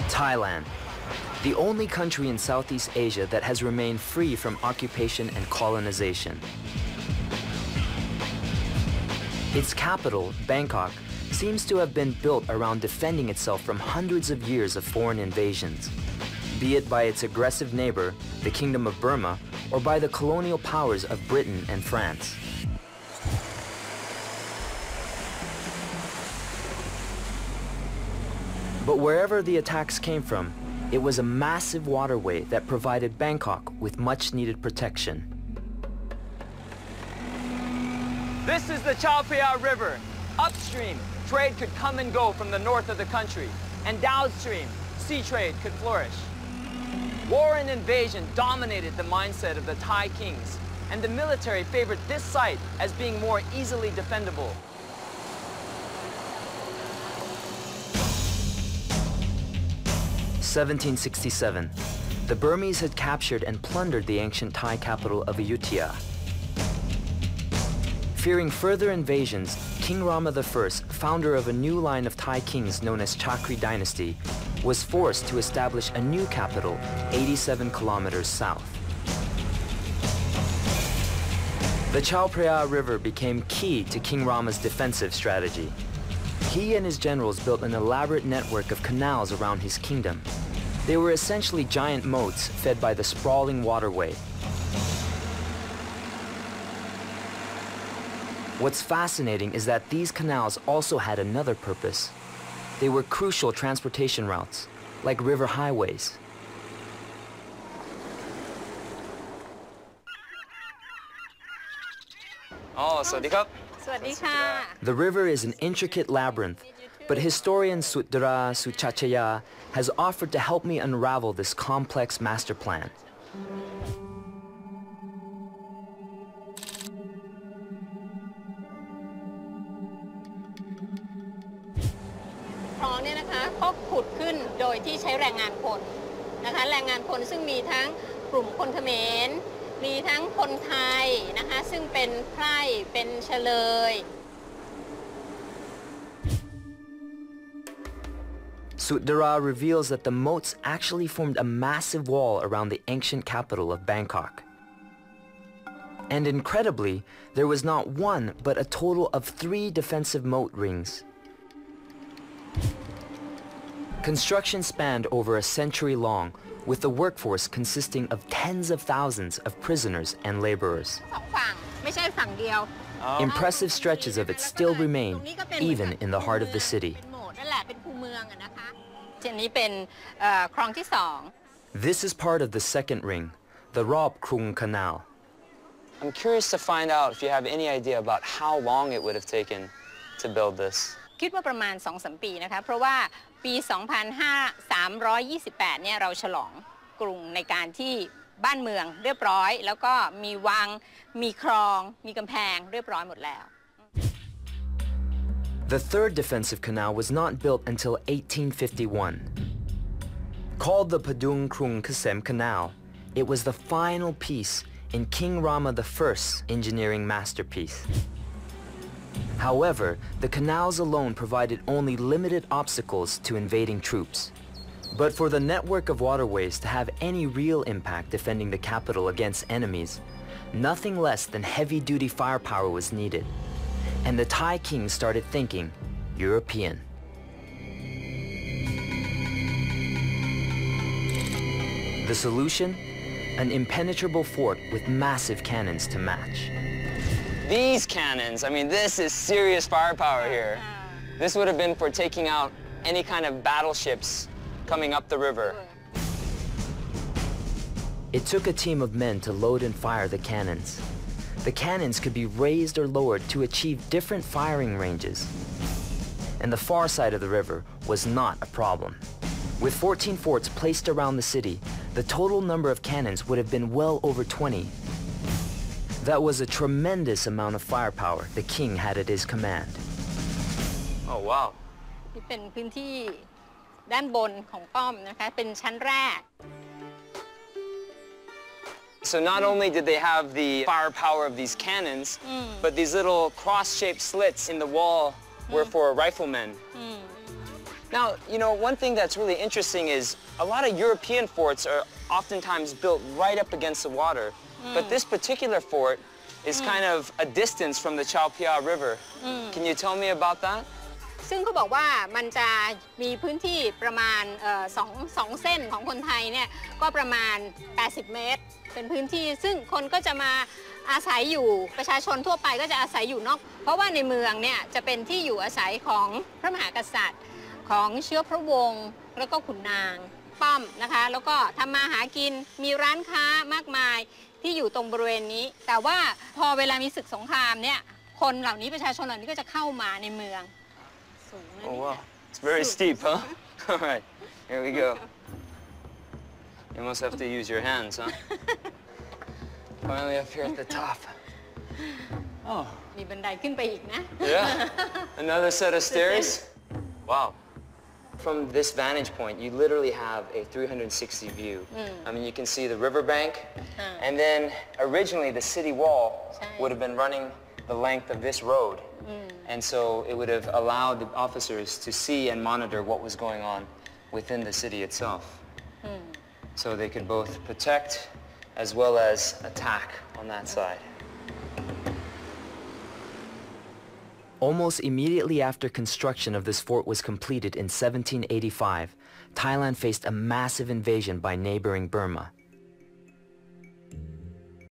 Thailand, the only country in Southeast Asia that has remained free from occupation and colonization. Its capital, Bangkok, seems to have been built around defending itself from hundreds of years of foreign invasions, be it by its aggressive neighbor, the Kingdom of Burma, or by the colonial powers of Britain and France. But wherever the attacks came from, it was a massive waterway that provided Bangkok with much-needed protection. This is the Chao Praya River. Upstream, trade could come and go from the north of the country, and downstream, sea trade could flourish. War and invasion dominated the mindset of the Thai kings, and the military favored this site as being more easily defendable. (1767). The Burmese had captured and plundered the ancient Thai capital of Ayutthaya. Fearing further invasions, King Rama I, founder of a new line of Thai kings known as Chakri dynasty, was forced to establish a new capital 87 kilometers south. The Chao Praya River became key to King Rama's defensive strategy. He and his generals built an elaborate network of canals around his kingdom. They were essentially giant moats fed by the sprawling waterway. What's fascinating is that these canals also had another purpose. They were crucial transportation routes, like river highways. Oh, sawadee The river is an intricate labyrinth, but historian Sudra Suchaxaya has offered to help me unravel this complex master plan. Sudra reveals that the moats actually formed a massive wall around the ancient capital of Bangkok. And incredibly, there was not one, but a total of 3 defensive moat rings. Construction spanned over a century long, with the workforce consisting of tens of thousands of prisoners and laborers. Impressive stretches of it still remain, even in the heart of the city. This is part of the second ring, the Rob Krung Canal. I'm curious to find out if you have any idea about how long it would have taken to build this. คิดว่าประมาณ 2-3 ปีนะคะเพราะว่าปี 2328 เนี่ยเราฉลองกรุงในการที่บ้านเมืองเรียบร้อยแล้วก็มีวังมีคลองมีกำแพงเรียบร้อยหมดแล้ว The third defensive canal was not built until 1851. Called the Padung Krung Kasem Canal, it was the final piece in King Rama I's engineering masterpiece. However, the canals alone provided only limited obstacles to invading troops. But for the network of waterways to have any real impact defending the capital against enemies, nothing less than heavy-duty firepower was needed. And the Thai kings started thinking European. The solution? An impenetrable fort with massive cannons to match. These cannons, I mean, this is serious firepower here. This would have been for taking out any kind of battleships coming up the river. It took a team of men to load and fire the cannons. The cannons could be raised or lowered to achieve different firing ranges. And the far side of the river was not a problem. With 14 forts placed around the city, the total number of cannons would have been well over 20. That was a tremendous amount of firepower the king had at his command. Oh, wow. นี่เป็นพื้นที่ด้านบนของป้อมนะคะเป็นชั้นแรก So not only did they have the firepower of these cannons, but these little cross-shaped slits in the wall were for riflemen. Now, you know, one thing that's really interesting is a lot of European forts are oftentimes built right up against the water. But this particular fort is kind of a distance from the Chao Praya River. Can you tell me about that? ซึ่งเขาบอกว่ามันจะมีพื้นที่ประมาณสองเส้นของคนไทยเนี่ยก็ประมาณ80 เมตรเป็นพื้นที่ซึ่งคนก็จะมาอาศัยอยู่ประชาชนทั่วไปก็จะอาศัยอยู่นอกเพราะว่าในเมืองเนี่ยจะเป็นที่อยู่อาศัยของพระมหากษัตริย์ของเชื้อพระวงศ์แล้วก็ขุนนางป้อมนะคะแล้วก็ทำมาหากินมีร้านค้ามากมายที่อยู่ตรงบริเวณนี้แต่ว่าพอเวลามีศึกสงครามเนี่ยคนเหล่านี้ประชาชนเหล่านี้ก็จะเข้ามาในเมืองOh wow, it's very steep, huh? All right, here we go. You must have to use your hands, huh? Finally up here at the top. Oh. มีบันไดขึ้นไปอีกนะ Yeah, another set of stairs. Wow. From this vantage point, you literally have a 360 view. I mean, you can see the riverbank, and then originally the city wall would have been running the length of this road. And so it would have allowed the officers to see and monitor what was going on within the city itself. So they could both protect as well as attack on that side. Almost immediately after construction of this fort was completed in 1785, Thailand faced a massive invasion by neighboring Burma.